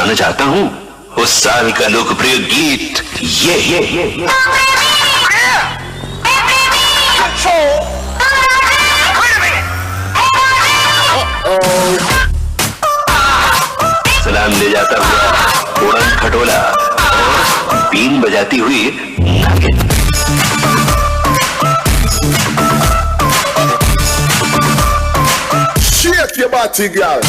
सुनाना चाहता हूँ उस साल का लोकप्रिय गीत ये। सलाम ले जाता हुआ उड़न खटोला और बीन बजाती हुई नागिन। Shake your body, girl.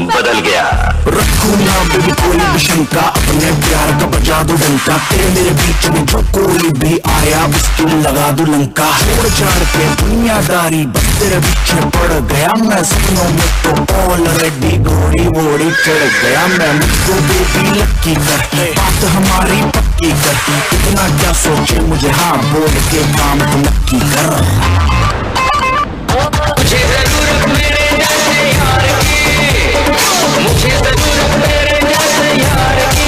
बदल गया। रखूंगा बेबी कोई भी शंका, अपने प्यार का बजा दो डंका। तेरे मेरे बीच में जो कोई भी आया उसकी लगा दो लंका। छोड़ छाड़ के दुनियादारी बस तेरे पीछे पड़ गया मैं। सपनों में तो ऑलरेडी घोड़ी वोड़ी चढ़ गया मैं। मुझको बेबी लक्की कर, बात हमारी पक्की कर। इतना क्या सोचे मुझे हाँ बोल के काम तो नक्की कर। मुझे जरूरत मेरे जैसे यार की, मुझे जरूरत मेरे जैसे यार की।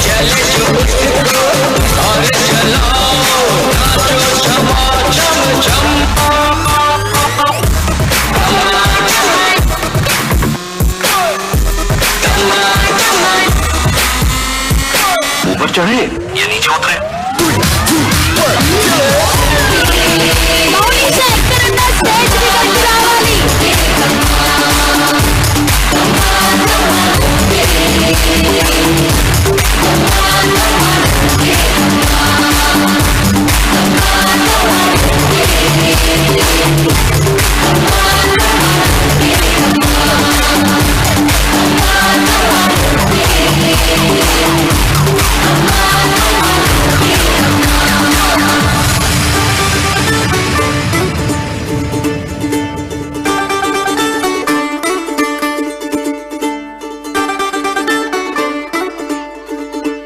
चले जो उसको और चलाओ नाचो छमा छम छम। ऊपर चढ़े या नीचे उतरे।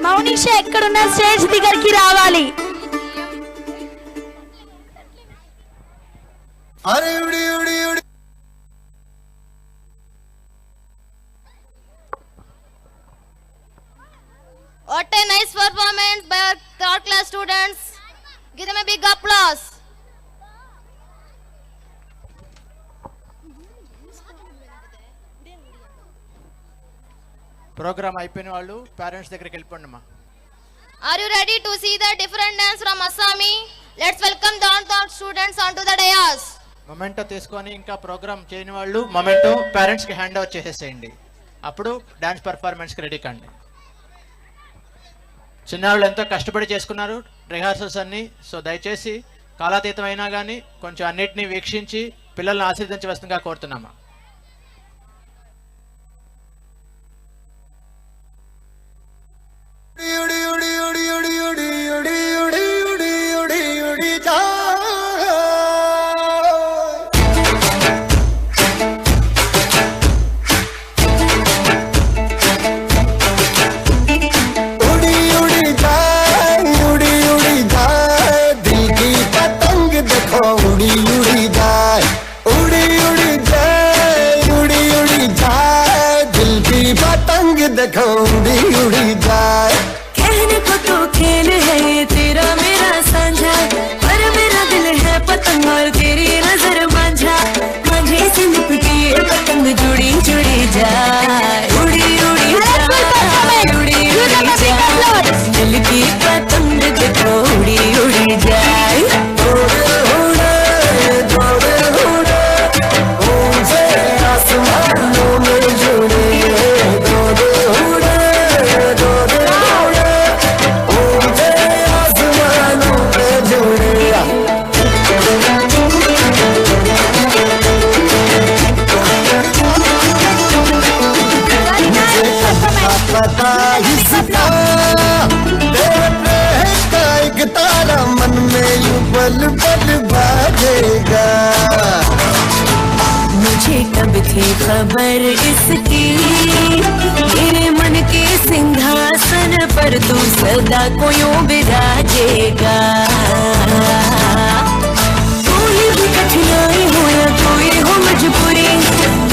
మౌనిష ఎక్కడున్నా స్టేజ్ దగ్గరికి రావాలి. अरे उड़ी उड़ी उड़ी। What a nice performance by our third class students. Give them a big applause. Programme అయిపోయిన వాళ్ళు పేరెంట్స్ దగ్గరికి వెళ్ళిపోండి అమ్మా. Are you ready to see the different dance from Assami? Let's welcome the third students onto the dais. Memento తీసుకొని ఇంకా programme చేయని వాళ్ళు memento పేరెంట్స్కి హ్యాండ్ ఓవర్ చేసేసేయండి. అప్పుడు డ్యాన్స్ పర్ఫార్మెన్స్కి రెడీ కండి. చిన్నవాళ్ళు ఎంతో కష్టపడి చేసుకున్నారు రిహార్సల్స్ అన్నీ. సో దయచేసి కాలాతీతం అయినా కానీ కొంచెం అన్నిటినీ వీక్షించి పిల్లల్ని ఆశీర్వదించవలసిందిగా కోరుతున్నామా. देखो उड़ी उड़ी जाए। कहने को तो खेल है तेरा मेरा साझा, पर मेरा दिल है पतंग और तेरी नजर मांझा। मांझे से लिपटी ये पतंग जुड़ी जुड़ी जाए। उड़ी उड़ी जाए, उड़ी उड़ी जाए, दिल की पतंग देखो उड़ी उड़ी जाए। उड़ उड़ पल पल बाजेगा। मुझे कब थी खबर इसकी, मेरे मन के सिंहासन पर तू सदा को यूं विराजेगा। कोई भी कठिनाई हो या कोई हो मजबूरी,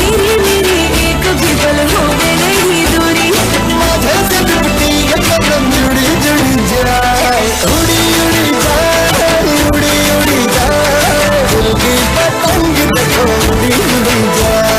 तेरी मेरी एक भी पल हो नहीं दूरी। माथे से लिपटी ये कदम जुड़ी जुड़ी जाए, उड़ी उड़ी जाए, उड़ी उड़ी जाए, दिल की पतंग देखो उड़ी उड़ी जाए।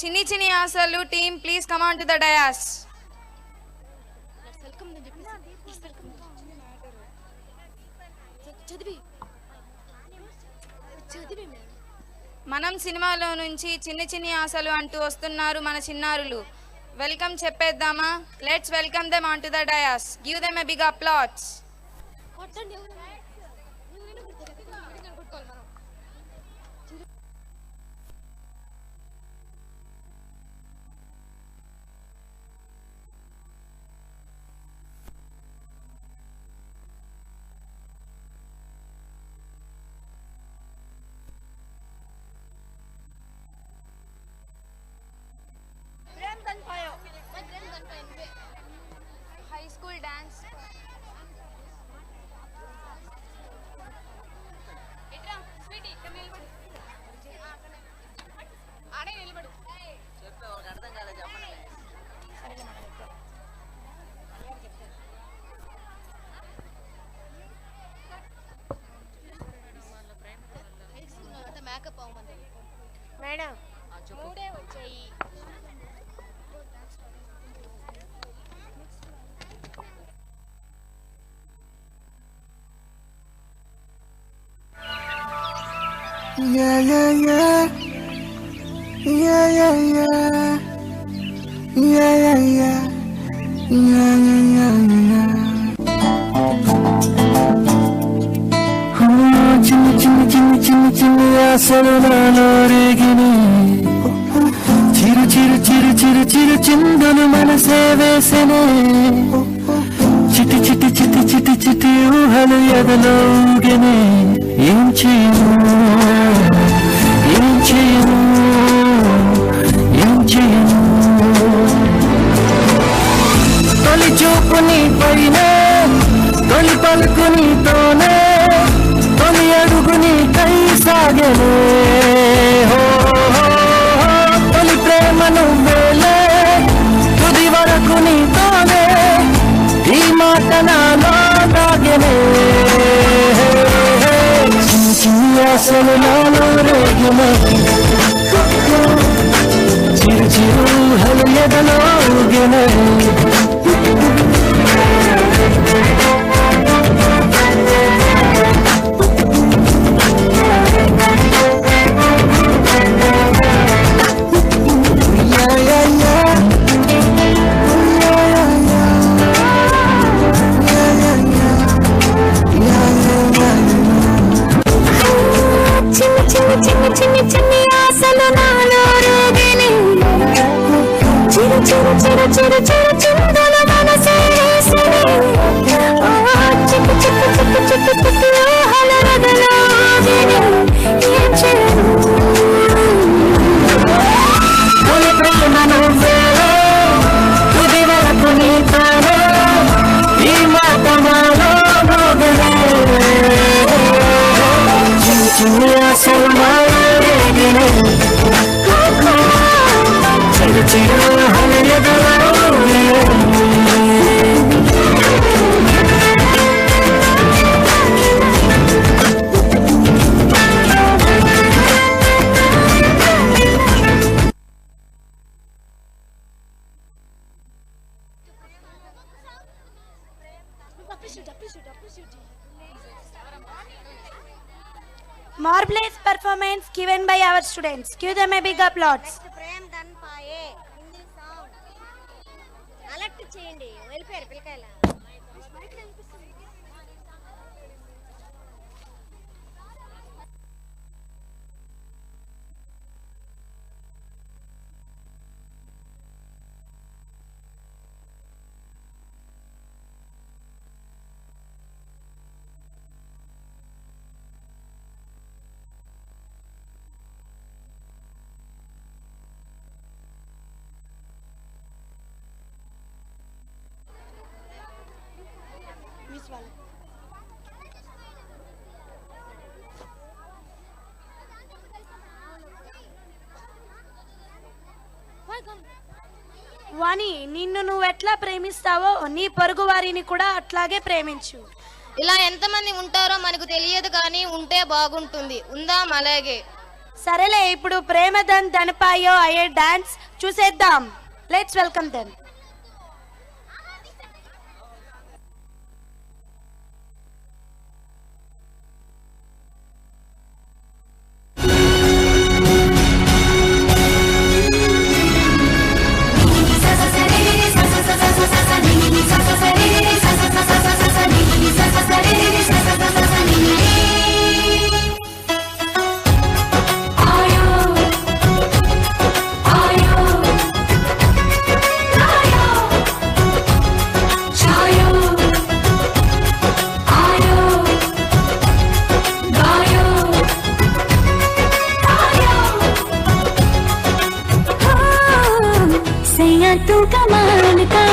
చిన్ని చిన్ని ఆశలు team please come on to the dais. మనం సినిమాలో నుంచి చిన్ని చిన్ని ఆశలు అంటూ వస్తున్నారు మన చిన్నారులు. వెల్కమ్ చెప్పేద్దామా? Let's welcome them on to the dais. Give them a big applause. High school dance. Itra, sweetie, come nilbadu. Aade nilbadu. Cheppa oru ardham kada cheppanu. Sarega mana cheppa. Anta makeup avumandi. Madam, మూడే వచ్చాయి. Yeah, yeah, yeah. Yeah, yeah, yeah. Yeah, yeah, yeah. చిన్ని చిన్ని చిన్ని చిన్ని చిన్ని ఆశలు నాలో రేగిని చిరు చిరు చిరు చిరు చిరు చిందులు మనసే వేసనే చిటి చిటి చిటి చిటి చిటి ఊహలు ఎదలో ఊగనే ఏం చేయను ఏం చేయను ఏం చేయను తొలి చూపు నీ పైన తొలి పలుకు నీతోనే తొలి అడుగు నీ కై సాగనే తొలి ప్రేమ నువ్వేలే తుది వరకు నీతోనే ఈ మాట నాలో దాగనే చిన్ని ఆశలు నాలో రేగినే చిరు చిరు హలు ఎదలో ఊగెనే చిన్ని చిన్ని చిన్ని ఆశలు నాలో రేగిని చిరు చిరు చిరు చిరు చిరు చిందుల మనసే వేసెనే చిక్కు చిక్కు చిక్కు చిక్కు చిక్కు ఊహల రగలో ఊగెనే ఏం చేయను తొలి ప్రేమ నువ్వేలే తుది వరకు నీతోనే ఈ మాట నాలో మోగనే చిన్ని ఆశలు నాలో రేగినే చిరు చిరు హలు ఎదలో ఊగెనే Marvelous performance given by our students. Give them a big applause. Prem Dhan పాయే హిందీ సాంగ్ అలర్ట్ చేయండి వెళ్ళిపోయారు పిల్లకాయల వాణి, నిన్ను నువ్వు ఎట్లా ప్రేమిస్తావో నీ పొరుగు వారిని కూడా అట్లాగే ప్రేమించు. ఇలా ఎంతమంది ఉంటారో మనకు తెలియదు, కానీ ఉంటే బాగుంటుంది. ఉందాం అలాగే. సరేలే, ఇప్పుడు ప్రేమధన్ ధనపాయో అయ్యే డాన్స్ చూసేద్దాం. Let's welcome them. तू कमाल का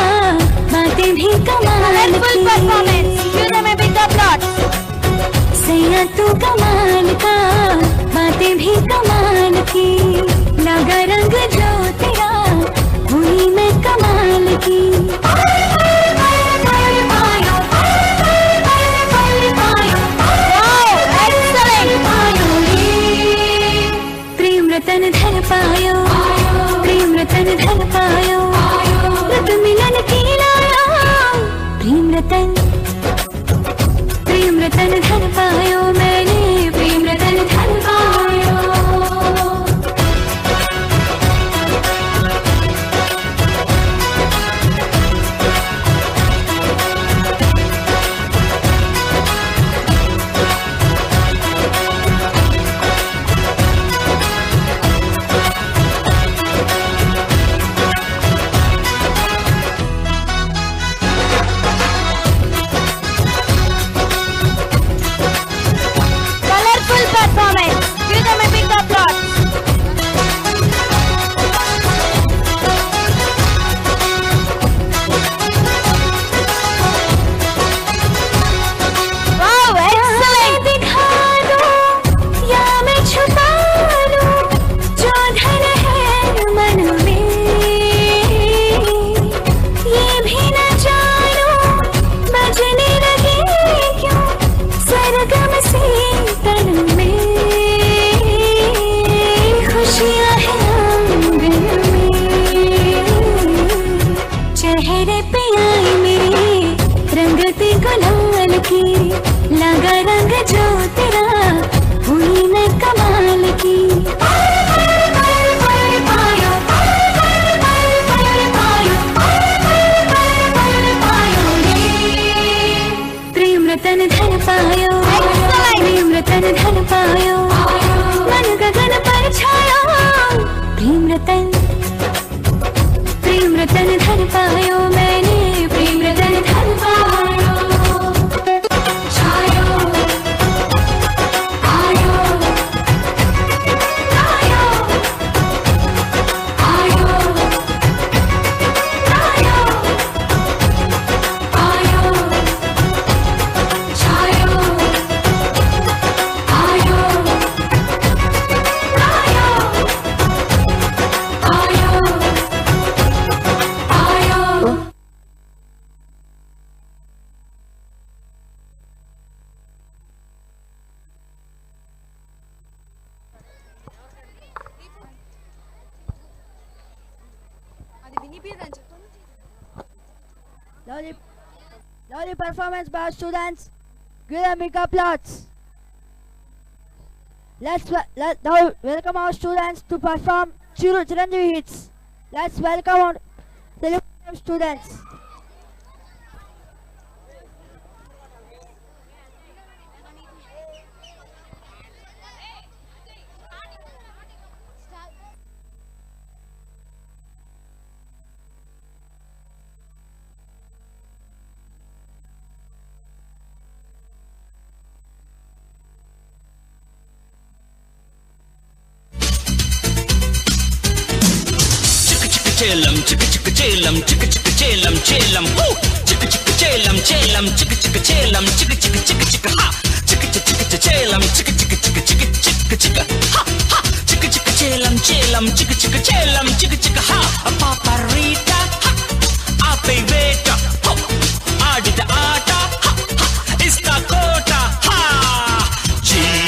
बातें भी कमाल की सैया तू कमाल का बातें भी कमाल की लगा रंग जो तेरा हुई मैं कमाल की प्रेम रतन धन पायो प्रेम रतन धन पायो रत मिलन की लाया प्रेम रतन धन पायो मैंने प्रेम रतन धन पायो जो तेरा हुई मैं कमाल की प्रेम रतन धन पायो प्रेम रतन धन पायो मन गगन पर छायो प्रेम रतन धन पायो मैंने प्रेम रतन धन पायो छायो आयो आयो आयो आयो आयो छायो आयो आयो आयो Lovely performance by our students. Give them big applause. Let's now welcome our students to perform Chiranjeevi hits. Let's welcome our students. Chelam, chicka chicka chelam, chicka chicka chelam, chelam, woo! Chicka chicka chelam, chelam, chicka chicka chelam, chicka chicka chicka chicka ha! Chicka chicka chicka chelam, chicka chicka chicka chicka chicka chicka ha! Ha! Chicka chicka chelam, chelam, chicka chicka chelam, chicka chicka ha! A paparita ha! Ape beta ho! Adita aata ha! Ha! Iska kota ha! G-A-N-G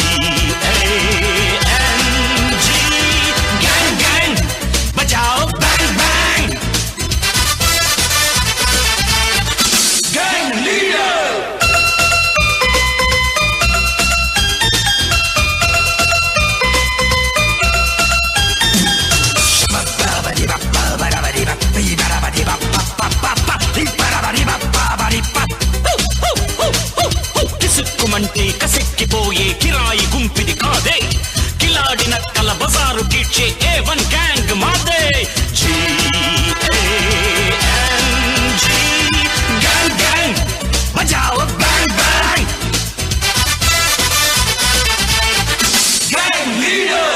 Gang gang bajao bang bang Gang leader కిసుక్కుమంటే కసెక్కిపోయే కిరాయి గుంపిది కాదే కిలాడి నక్కల బజారు కీడ్చే A1 gang మాదే G-A-N-G gang gang బజాओ bang bang gang leader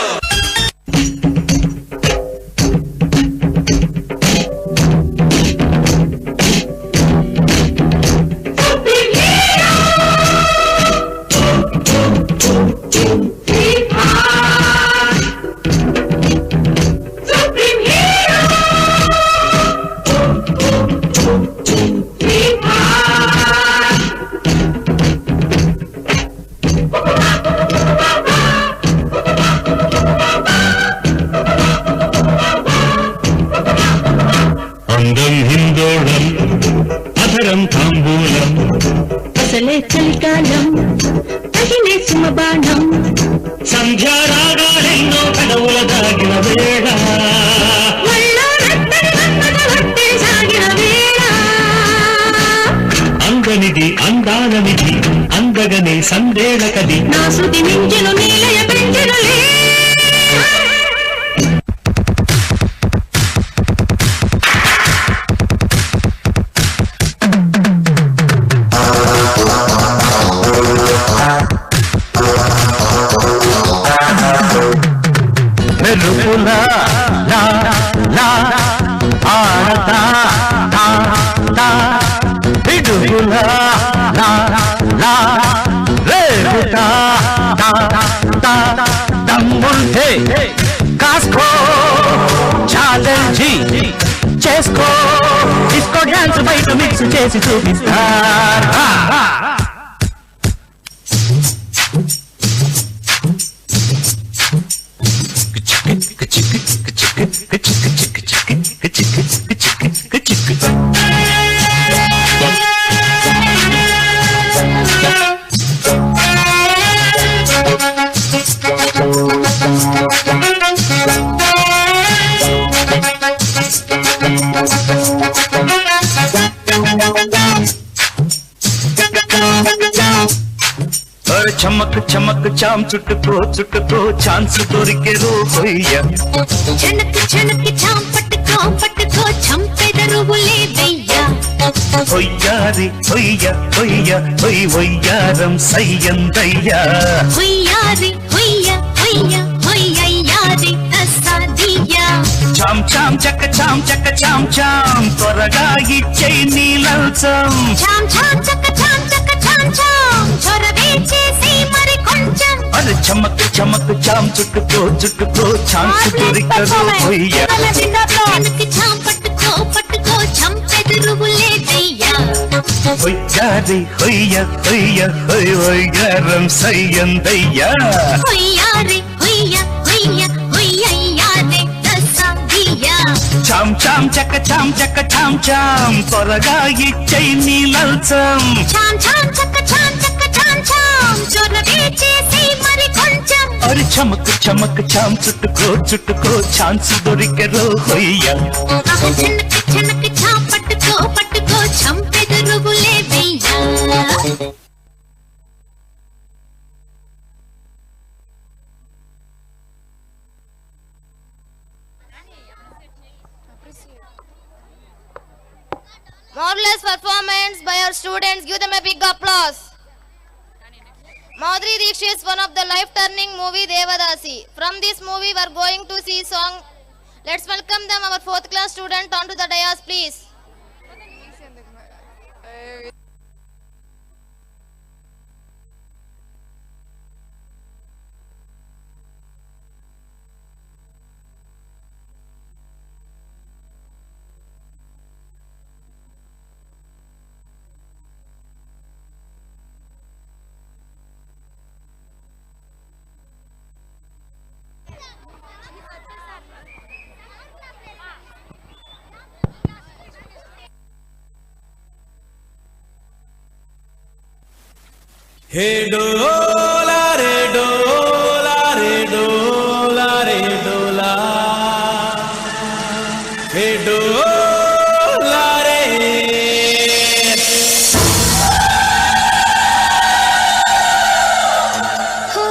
అందం హిందోళం అధరం తాంబూలం అసలే చలికాలం తగిలే సుమబాణం సంధ్యారాగాలెన్నో కడవుల దాగిన వేళ అందనిది అందాననిది అందగనే సందేళకది నా శృతి మించెను నీలయ పెంచెనులే మెరుపులా లా లా ఆడతా తా తా పిడుగులా లా లా రేగుతా తా తా దమ్ముంటే కాస్కో ఛాలెంజీ చేసుకో డిస్కో డాన్స్ బయట మిక్స్ చేసి చూపిస్తా చమక్ చమక్ చాం చుట్టుకో చుట్టుకో ఛాన్స్ దొరికే రోయ్య చనక్ చనక్ చాం పట్టుకో పట్టుకో చంపెదరువులే వెయ్య హొయ్యారి హొయ్య హొయ్య హొయ్ హొయ్యారం సయ్యందయ్య హొయ్యారి హొయ్య హొయ్య హొయ్యయ్యారి తస్సాదియ్య చాం చాం చక్క చాం చక్క చాం చాం త్వరగా ఇచ్చేయ్ నీ లంచం చాం చాం చక్క చాం చక్క చాం చాం చొరవే చేసి మరి కొంచెం అరే చమక్ చమక్ చాం చుట్టుకో చుట్టుకో ఛాన్స్ దొరికే రోయ్య చనక్ చాం పట్టుకో పట్టుకో చంపెదరువులే వెయ్య హొయ్యారి హొయ్య హొయ్య హొయ్ హొయ్యారం సయ్యందయ్య హొయ్యారి హొయ్య హొయ్య హొయ్యయ్యారి తస్సాదియ్య చాం చాం చక్క చాం చక్క చాం చాం త్వరగా ఇచ్చేయ్ నీ లంచం చాం చాం చక్క చాం చక్క చాం చాం చొరవే చేసి మరి కొంచెం అరే చమక్ చమక్ చాం చుట్టుకో చుట్టుకో ఛాన్స్ దొరికే రోయ్య చనక్ చనక్ చాం పట్టుకో పట్టుకో చంపెదరువులే వెయ్య Marvelous performance by our students. Give them a big applause. Madhuri Dixit is one of the life-turning movie Devadasi. From this movie, we are going to see song. Let's welcome them, our 4th class student, onto the dais, please. हे डोला रे डोला रे डोला रे डोला हे डोला रे हा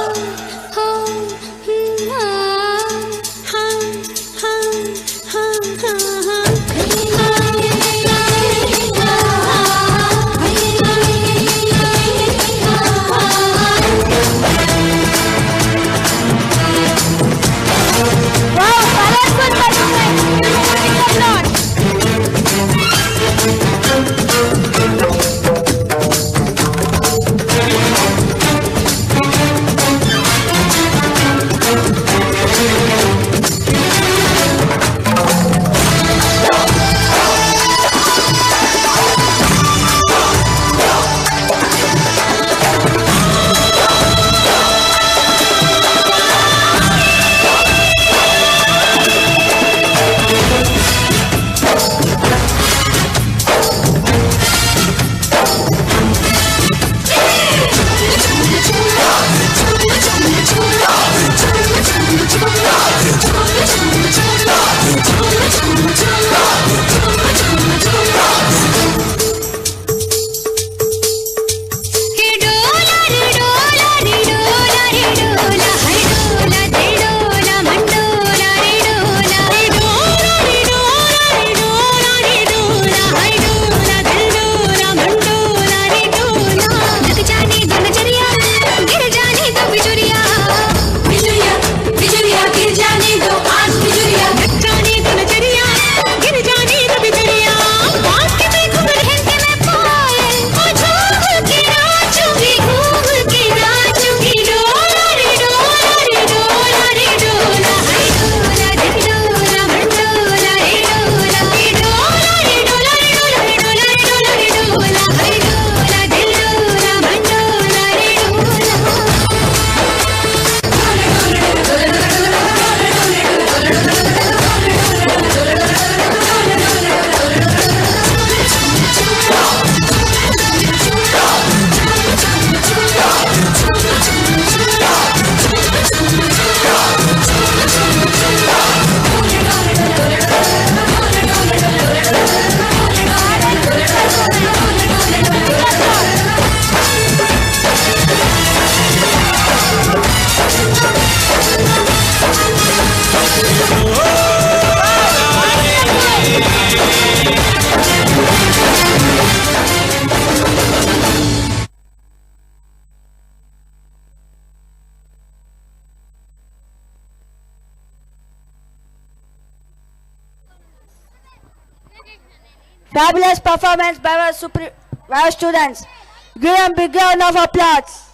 Fabulous performance by our students. Give them big round of applause.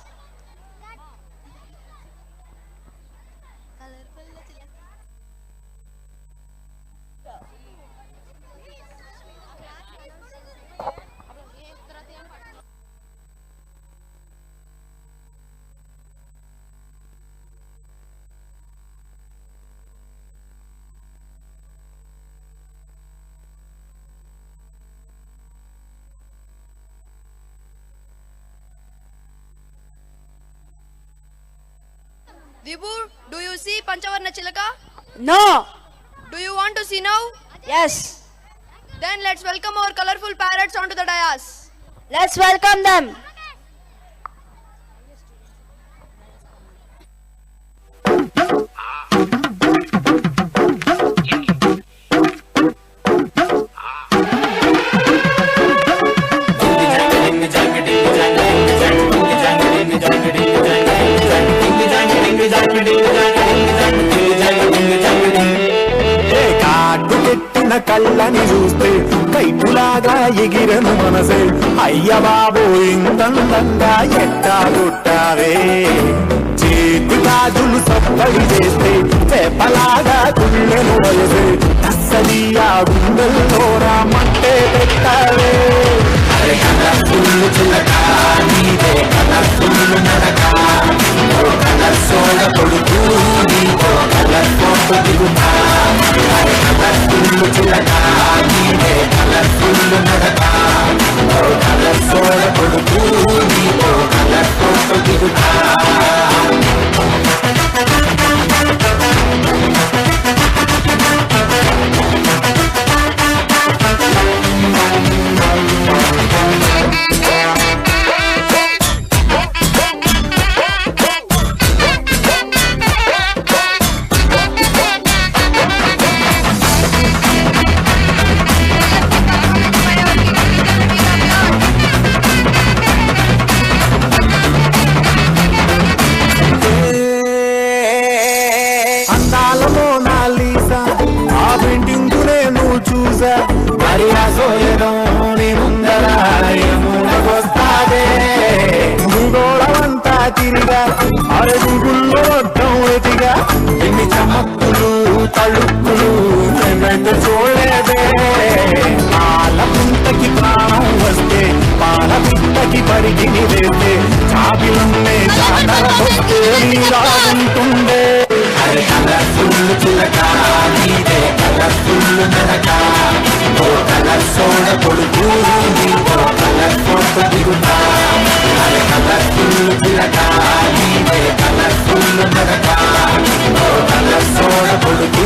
Vibhu, do you see Panchavarna Chilaka? No. Do you want to see now? Yes. Then let's welcome our colorful parrots onto the dais. Let's welcome them. కళ్ళని చూస్తే కైపులాగా ఎగిరను మనసే అయ్య బాబు ఇంతందంగా ఎట్టా కొట్టావే చేతి గాజులు సప్పడి చేస్తే చేపలాగా గుండెను వయసే తస్సలియా గుండెల్లో రామంటే పెట్టావే అరే కలర్ఫుల్ చిలక నీదే కలర్ఫుల్ నడక కలర్ సోడ కొడుకు నీతో కలర్ ఫోటో దిగుతా అరే కలర్ఫుల్ చిలక నీదే కలర్ఫుల్ నడక కలర్ సోడ కొడుకు నీతో కలర్ ఫోటో దిగుతా ఎన్ని చమక్కులు తళుక్కులు మేమైతే చూడలేదే పాల పుంటకి ప్రాణం వస్తే పాల పిట్టకి పరిగిని వేస్తే చాపిలున్నే చాటల వస్తే నీలా ఉంటుండే అరే కలర్ఫుల్ చిలక నీదే కలర్ఫుల్ నడక ఓ కలర్ సోడ కొడుకు నీతో కలర్ ఫోటో దిగుతా అరే కలర్ఫుల్ చిలక నీదే కలర్ఫుల్ నడక ఓ కలర్ సోడ కొడుకు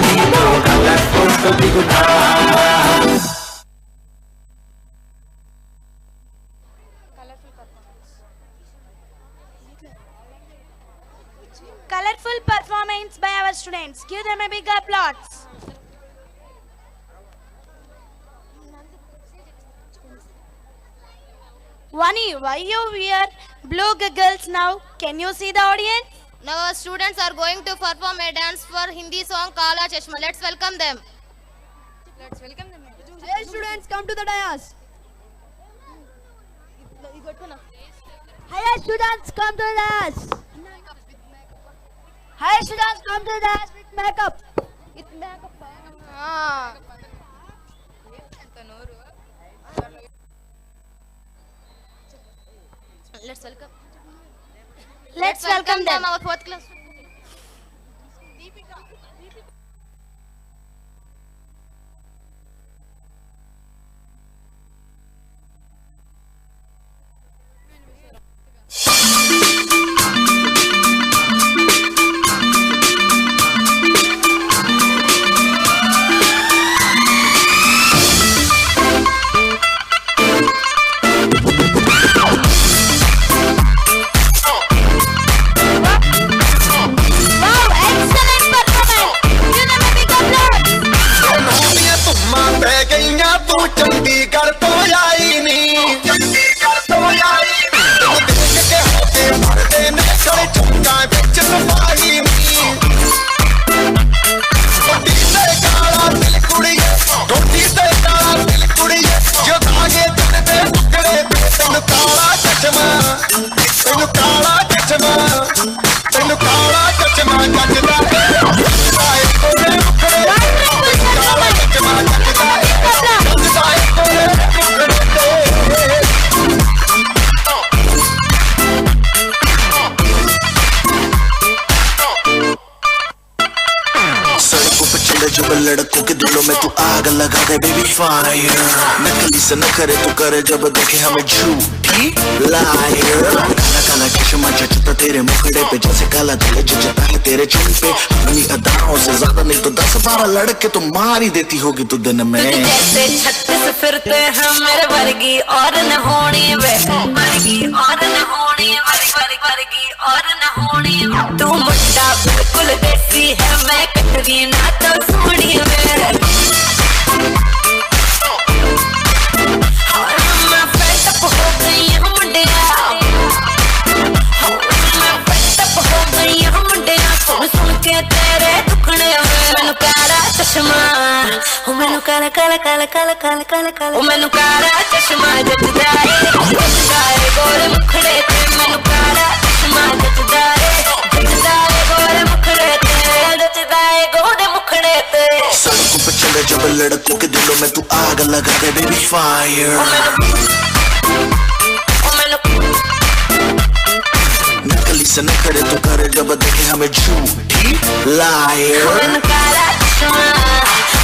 నీతో కలర్ ఫోటో దిగుతా Colorful performance by our students. Give them a big applause. Vani, why you wear blue goggles now? Can you see the audience? Now our students are going to perform a dance for Hindi song Kala Chashma. Let's welcome them. Let's welcome them. Hey students, come to the dais. Hi students, come to the dais. Hi students, come to the dais with makeup. With makeup. Let's welcome them. Our fourth class. Wow, excellent performance. आग लगा दे baby fire नकली से न करे तू करे जब देखे हमें झूठी लायर काला काला चश्मा जचता तेरे मुखड़े पे जैसे काला दिल जचता है तेरे चिन पे अपनी अदाओं से ज्यादा नहीं तो 10-12 लड़के तो मार ही देती होगी तू दिन में जैसे 36 फिरते हैं मेरे वर्गी और न होनी वे वर्गी और न होनी वर्गी और न होनी तू मुट्ठा बिल्कुल देसी है मैं कटरी ना तो सोनी वे और मैं फेट अप हो गई हूँ मुंडिया मैं फेट अप हो गई हूँ मुंडिया सुन सुन के तेरे दुखड़े मैनू काला चश्मा ओ मैनू काला काला काला काला काला काला काला ओ मैनू काला चश्मा जचदा है गोरे मुखड़े ते मैनू काला चश्मा जचदा है गोरे मुखड़े ते जचदा है गोरे मुखड़े ते सड़कों पे चले जब लड़कों के दिलों में तू आग लगा दे बेबी फायर नकली से न करे तू करे जब देखे हमें झूठी लायर मैनू काला चश्मा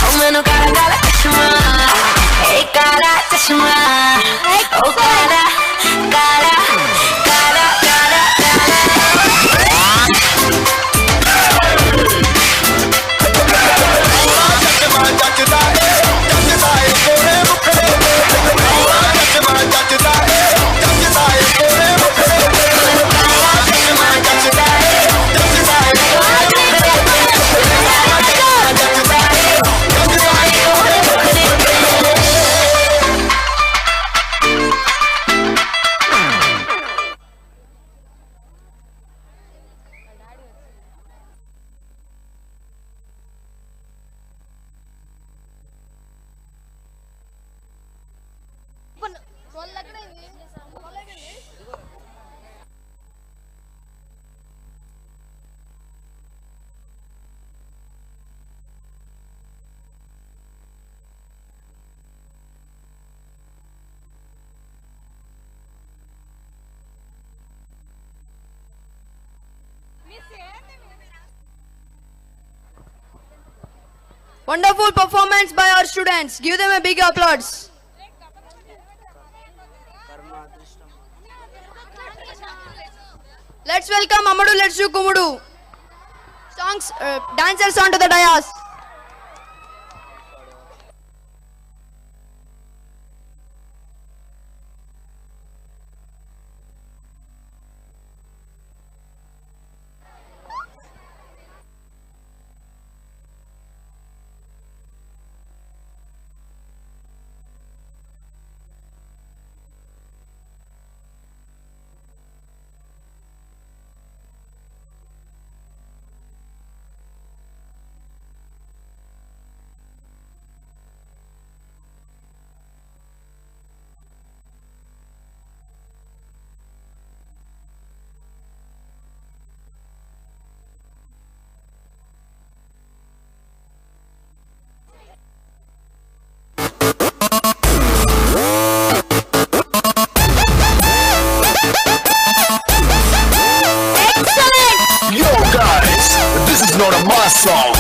ओ मैनू काला काला चश्मा ए काला चश्मा ओ काला काला काला काला Wonderful performance by our students. Give them a big applause. Let's welcome Amadu. Let's do Kumudu. Songs, dancers onto the dais. Not a my song.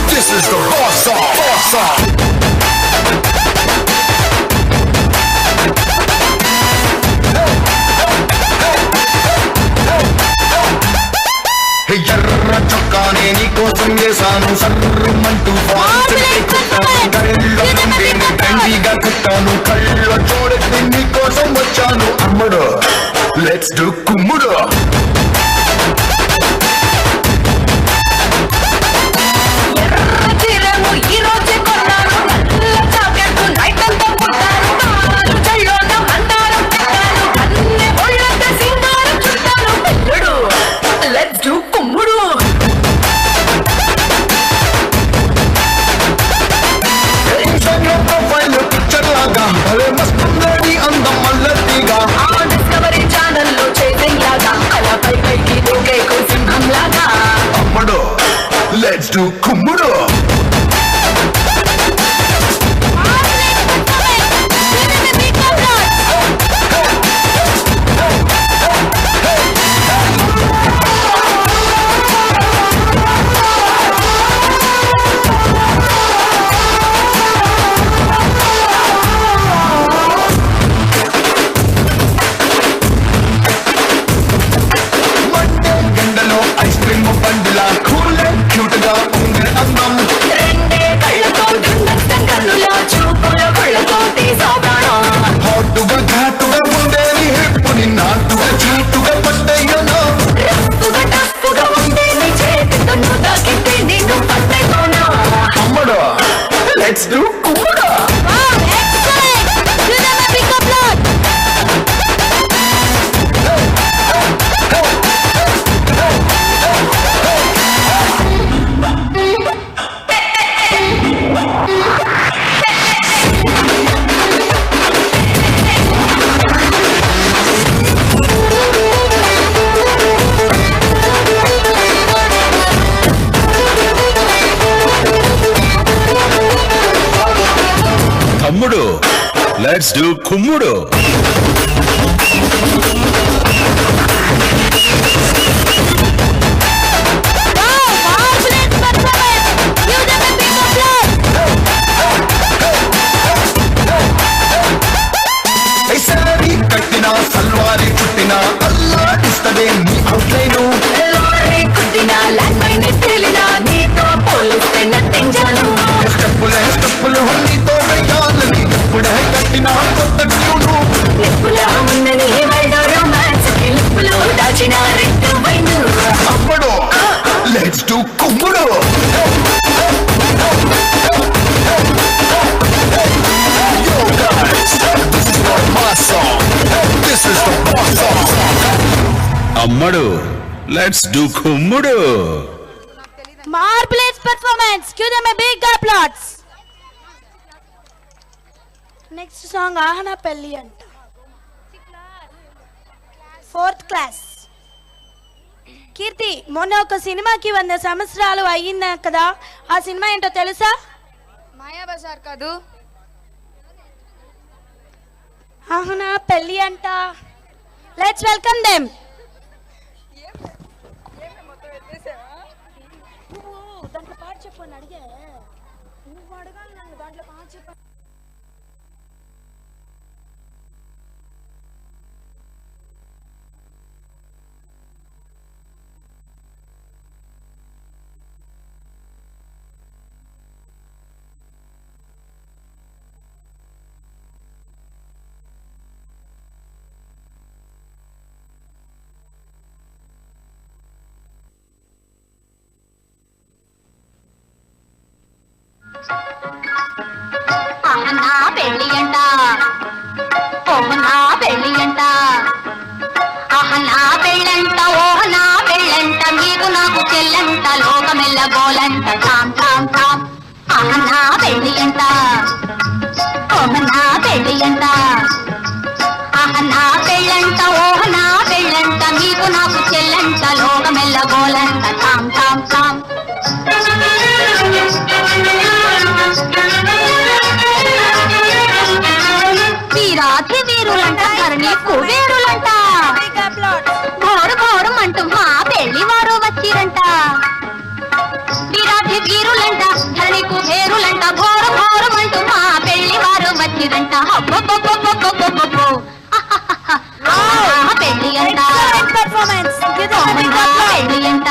This is the raw song. Raw song. Hey, yarra chokane ni kosam yesanu sarrumantu faanu kallo nambene kandiga kuttanu kallo chodeti ni kosam vachanu ammudu. Let's do kumudu. Discovery Channel lo chasing laga, kala let's do కుమ్ముడు. కట్టిన సల్వారి పుట్టిన అల్లాడిస్తదే నీ outline స్టెప్పులు నీతో వెయ్యాలని ఎప్పుడే కట్టిన కొత్త ట్యూను అప్పుడు లెట్స్ డూ కుమ్ముడు. అమ్మడు లెట్స్ డూ కుమ్ముడు. Marvelous performance. Give them a big applause. Next song Ahana Pelli anta. 4th class. కీర్తి, మొన్న ఒక సినిమాకి 100 సంవత్సరాలు అయ్యిందా కదా, ఆ సినిమా ఏంటో తెలుసా? మాయా బజార్ కాదు. ఆహనా పెళ్ళి అంట. Let's welcome them. దాంట్లో పాట చెప్పండి అడిగే. నువ్వు అడగాలి నన్ను, దాంట్లో పాట చెప్పండి. అహనా పెళ్ళి అంట, ఓహనా పెళ్ళి అంట, అహనా పెళ్ళంట, ఓహనా పెళ్ళంట, మీకు నాకు చెల్లంట, లోకమెల్ల గోలంట, తాం తాం తాం. అహనా పెళ్ళి అంట, ఓహనా పెళ్ళి అంట, అహనా పెళ్ళంట, ఓహనా పెళ్ళంట, మీకు నాకు చెల్లంట, లోకమెల్ల గోలంట, తాం తాం తాం. వీరాధి వీరులంట, ధరణి కుబేరులంట, ఘోరు ఘోరమంటూ మా పెళ్లి వారు వచ్చిరంట. వీరాధి వీరులంట, ధరణి కుబేరులంట, ఘోరు ఘోరమంటూ మా పెళ్లి వారు వచ్చిరంట. అబ్బబ్బబ్బబ్బబ్బబ్బబ్బో పెళ్లి అంట, పెళ్లి అంట,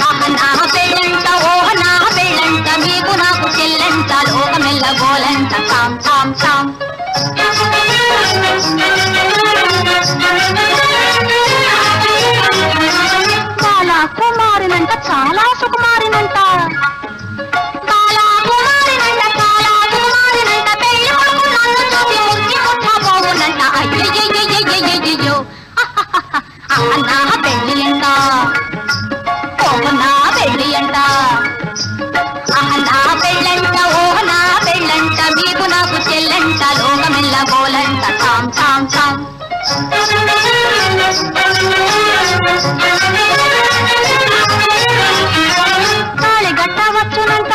అహనా పెళ్ళంట, ఓహనా పెళ్ళంట, మీకు నాకు చెల్లంట, లోకమెల్ల గోలంట, తాం తాం తాం. చాలా కుమారినంట, చాలా సుకుమారినంట, చాలా కుమారినంట, చాలా సుకుమారినంట, పెళ్లి కొడుకు నన్ను చూసి మురికి ముట్టబోవునంట. అయ్యయ్యయ్యయ్యయ్యయ్యో అహనా పెళ్ళి అంట, ఓహనా పెళ్ళి అంట, అహనా పెళ్ళంట, ఓహనా పెళ్ళంట, మీకు నాకు చెల్లంట, లోకమెల్ల గోలంట, తాం తాం తాం. తాళి గట్టవచ్చునంట,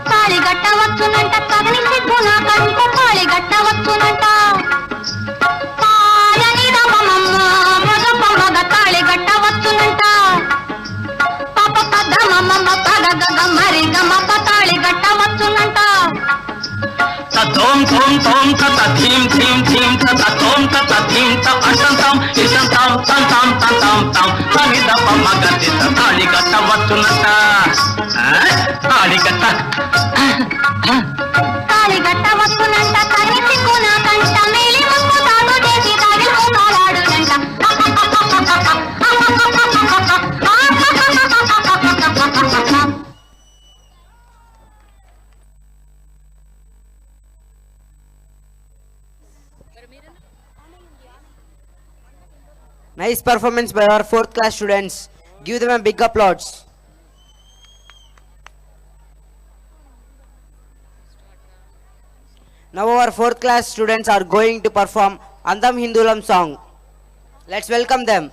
తాళి గట్టవచ్చునంట, తగని సిగ్గు నాకంట, తాళి గట్టవచ్చునంట, తాళని రమమమ్మ మగ తాళి గట్టవచ్చునంట, పాప పద మమ్మ పగ గగ మరి గమ తాళి గట్టవచ్చునంట. తోం తోం తోం తత థీం థీం థీం తత తోం తత థీం త అటంతం ఇటంతం తంతం తంతం తం సనిదప మగతి తాళి కట్టవచ్చునంట. తాళి కట్ట తాళి గట్టవచ్చునంట, తగని సిగ్గు నాకంట, మేలి ముక్కు తాగు చేసి తాగి మూతాలాడునంట. Nice performance by our 4th class students. Give them a big applause. Now our 4th class students are going to perform Andam Hindulam song. Let's welcome them.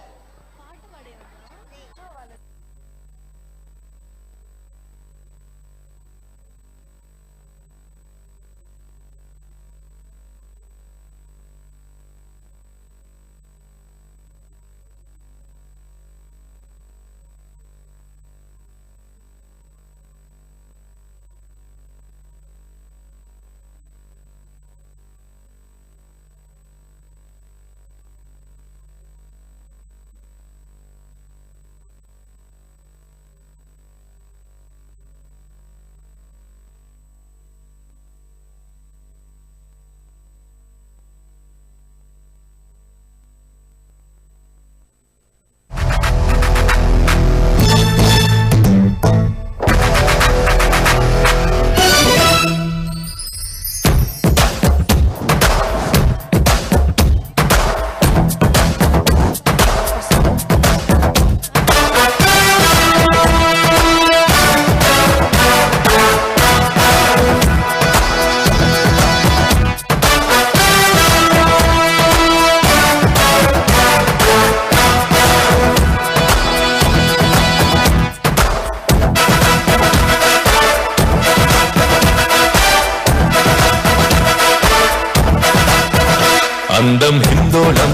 అందం హిందోళం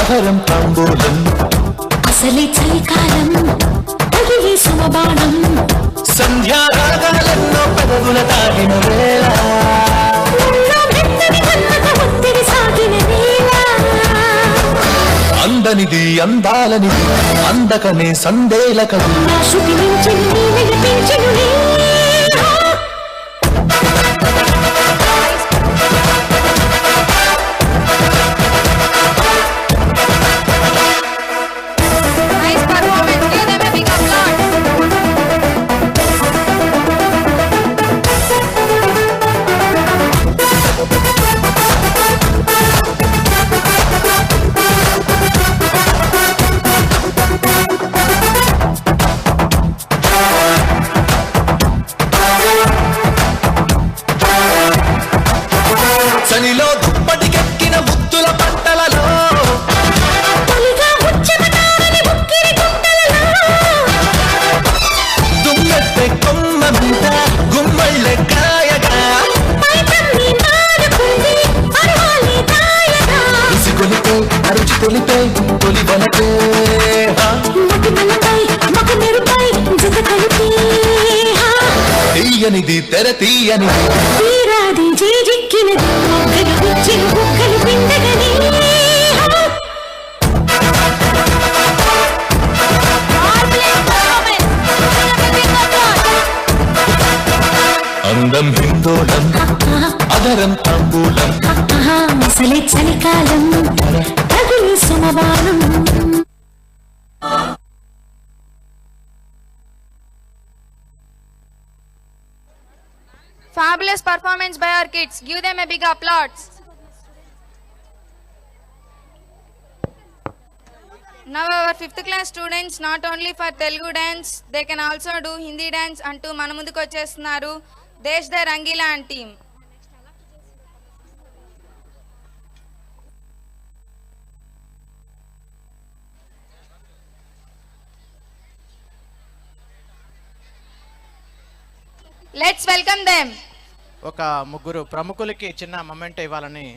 అధరం తాంబూలం అసలే చలికాలం తగిలి సమబాణం సంధ్యారాగాలెన్నో పెదవుల తాగిన వేళ ఒత్తిడి సాగిన వేళ అందనిది అందాలనిది అందకనే సందేల కది నా శృతి మించింది వినిపించెను చలిలో దుప్పటికెక్కిన ముద్దుల పట్టలలో దుమ్మెత్తే కొమ్మ మీద గుమ్మళ్ళె కాయగా ఉసిగొలిపే అరుచి తొలిపే తొలి వనకే తీయనిది తెర తీయనిది తీరాది జీజిక్కినది మొగ్గలు గుచ్చిన బుగ్గలు పిండగని అందం హిందోళం అధరం తాంబూలం అసలే చలికాలం తగిలి సమబాణం Fabulous performance by our kids. Give them a big applause. Now our 5th class students not only for Telugu dance, they can also do Hindi dance అంటూ మన ముందుకు వచ్చేస్తున్నారు Desh the Rangeela and team. Let's welcome them. ఒక ముగ్గురు ప్రముఖులకి చిన్న moment ఇవ్వాలని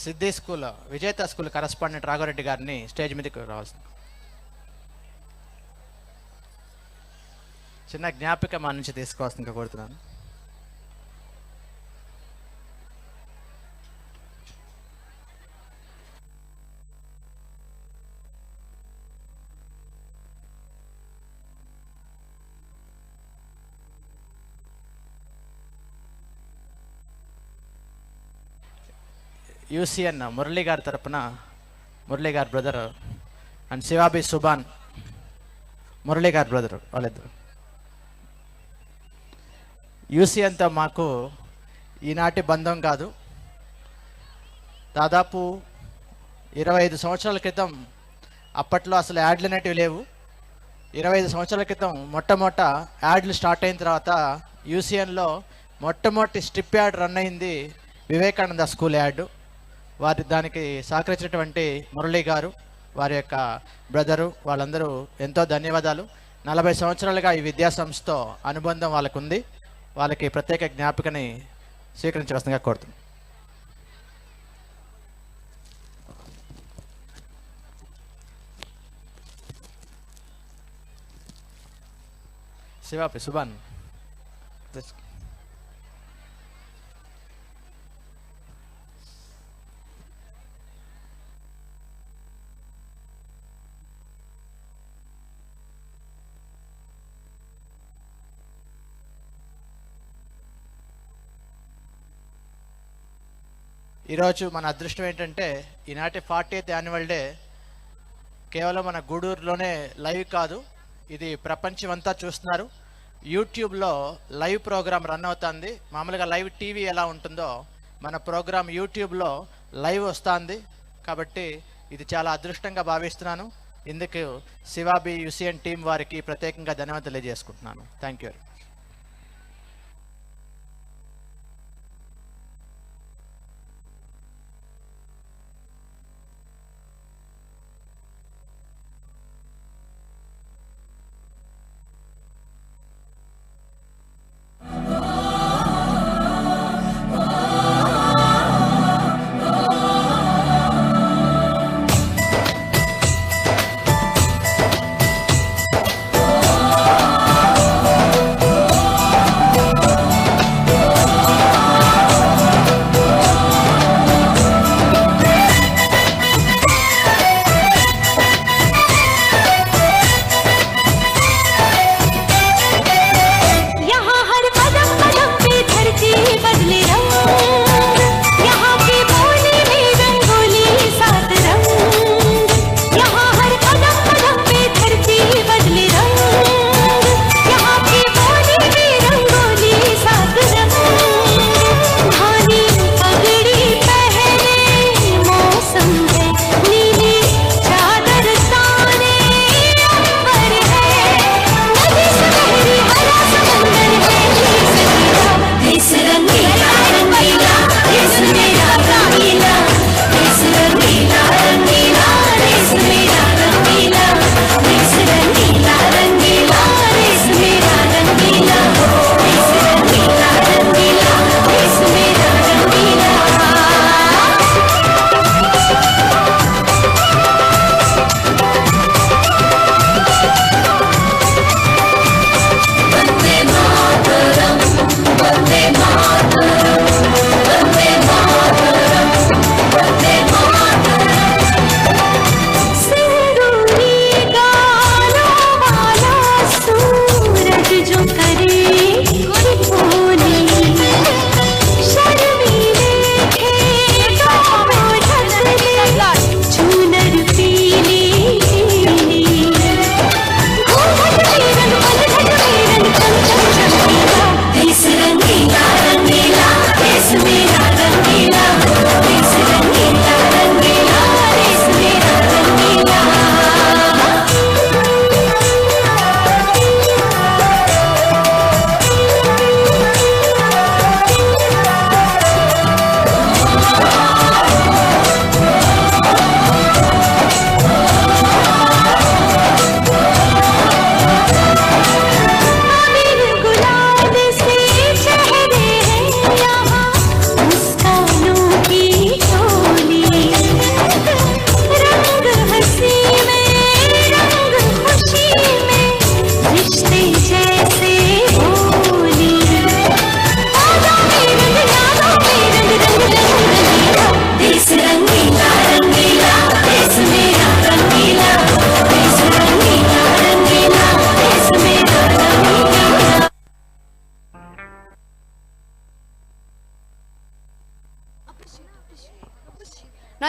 సిద్ధి school విజేత school correspondent Raghava Reddy గారిని స్టేజ్ మీదకి రావాల్సింది. చిన్న జ్ఞాపిక మా నుంచి తీసుకోవాల్సిందిగా కోరుతున్నాను. యూసిఎన్ మురళీ గారి తరపున మురళీ గారి బ్రదర్ అండ్ శివాబి సుబాన్ మురళీ గారి బ్రదర్ వాళ్ళిద్దరు. యూసిఎన్తో మాకు ఈనాటి బంధం కాదు, దాదాపు 25 సంవత్సరాల క్రితం, అప్పట్లో అసలు యాడ్లు అనేటివి లేవు. 25 సంవత్సరాల క్రితం మొట్టమొదట యాడ్లు స్టార్ట్ అయిన తర్వాత యూసిఎన్లో మొట్టమొదటి స్ట్రిప్ యాడ్ రన్ అయింది వివేకానంద స్కూల్ యాడ్. దానికి సహకరించినటువంటి మురళీ గారు, వారి యొక్క బ్రదరు, వాళ్ళందరూ ఎంతో ధన్యవాదాలు. 40 సంవత్సరాలుగా ఈ విద్యా సంస్థతో అనుబంధం వాళ్ళకు ఉంది. వాళ్ళకి ప్రత్యేక జ్ఞాపికని స్వీకరించవలసిందిగా కోరుతున్నాను. శివాపి సుబాన్ ఈరోజు మన అదృష్టం ఏంటంటే ఈనాటి 40th యాన్యువల్ డే కేవలం మన గూడూరులోనే లైవ్ కాదు, ఇది ప్రపంచమంతా చూస్తున్నారు. యూట్యూబ్లో లైవ్ ప్రోగ్రామ్ రన్ అవుతుంది. మామూలుగా లైవ్ టీవీ ఎలా ఉంటుందో మన ప్రోగ్రామ్ యూట్యూబ్లో లైవ్ వస్తుంది. కాబట్టి ఇది చాలా అదృష్టంగా భావిస్తున్నాను. ఇందుకు శివాబి యూసిఎన్ టీం వారికి ప్రత్యేకంగా ధన్యవాదాలు తెలియజేసుకుంటున్నాను. Thank you.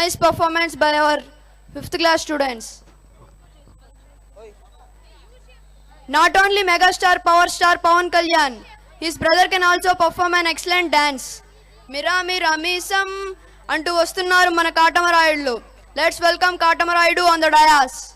nice performance by our 5th class students. Not only megastar power star Pawan Kalyan, his brother can also perform an excellent dance. Mira mira misam antu vastunnaru mana Katamarayudu. Let's welcome Katamarayudu on the dais.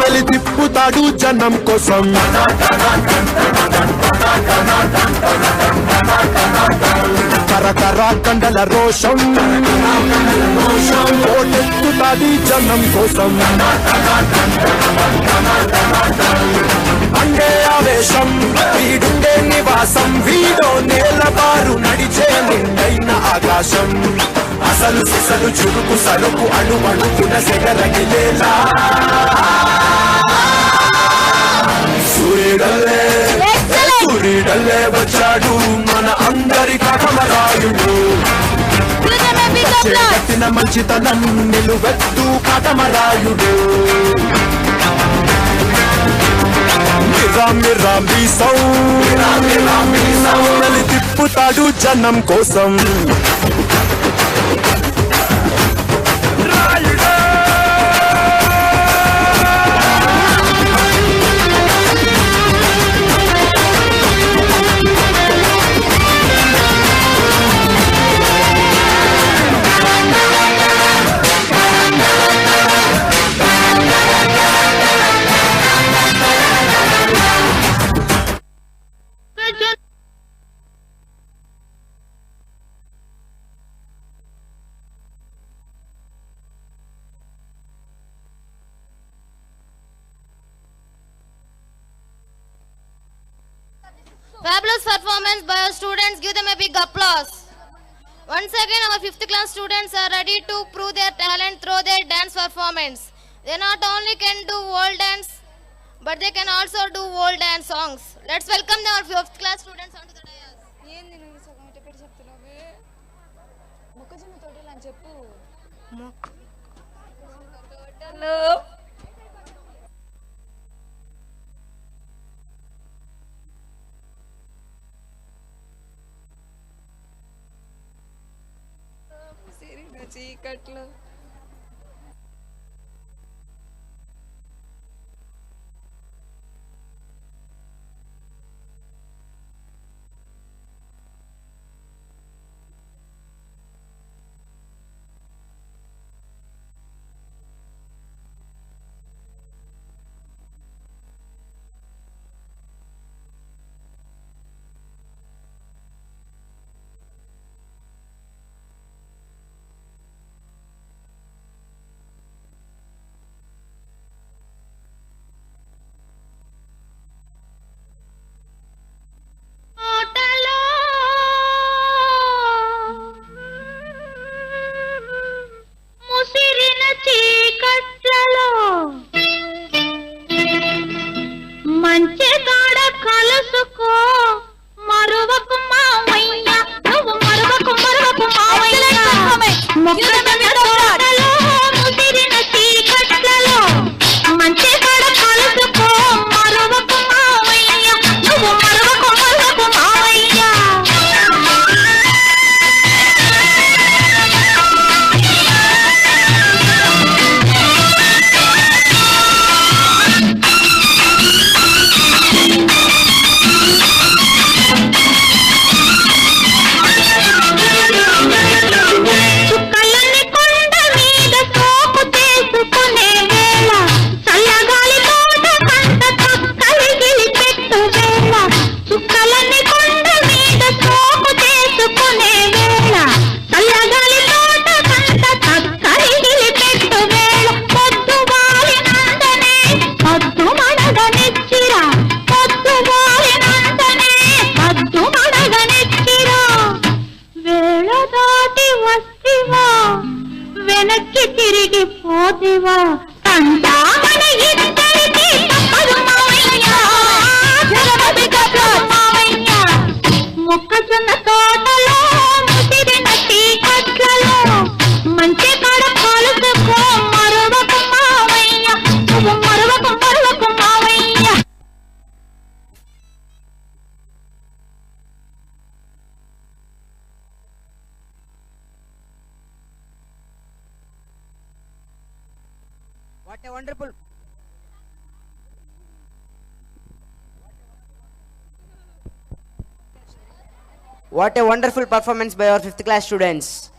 వెలి తిప్పుతాడు జనం కోసం కరకర కండల రోషం ఓటెత్తుతాది జనం కోసం అండే ఆవేశం వీడుండే నివాసం వీడో నేలబారు నడిచే నిండైన ఆకాశం అసలు సిసలు చురుకు సరుకు అణువణుకున సెగరగిలేలా సూర్యుడల్లే వచ్చాడు మన అందరి కాటమరాయుడు చేపట్టిన మంచితనం నిలువెత్తు కాటమరాయుడు మిరా మీసం తిప్పుతాడు జనం కోసం Fabulous performance by our students. Give them a big applause. Once again, our 5th class students are ready to prove their talent through their dance performance. They not only can do world dance, but they can also do world dance songs. Let's welcome our 5th class students onto the dais. చీకట్లో What a wonderful performance by our 5th class students.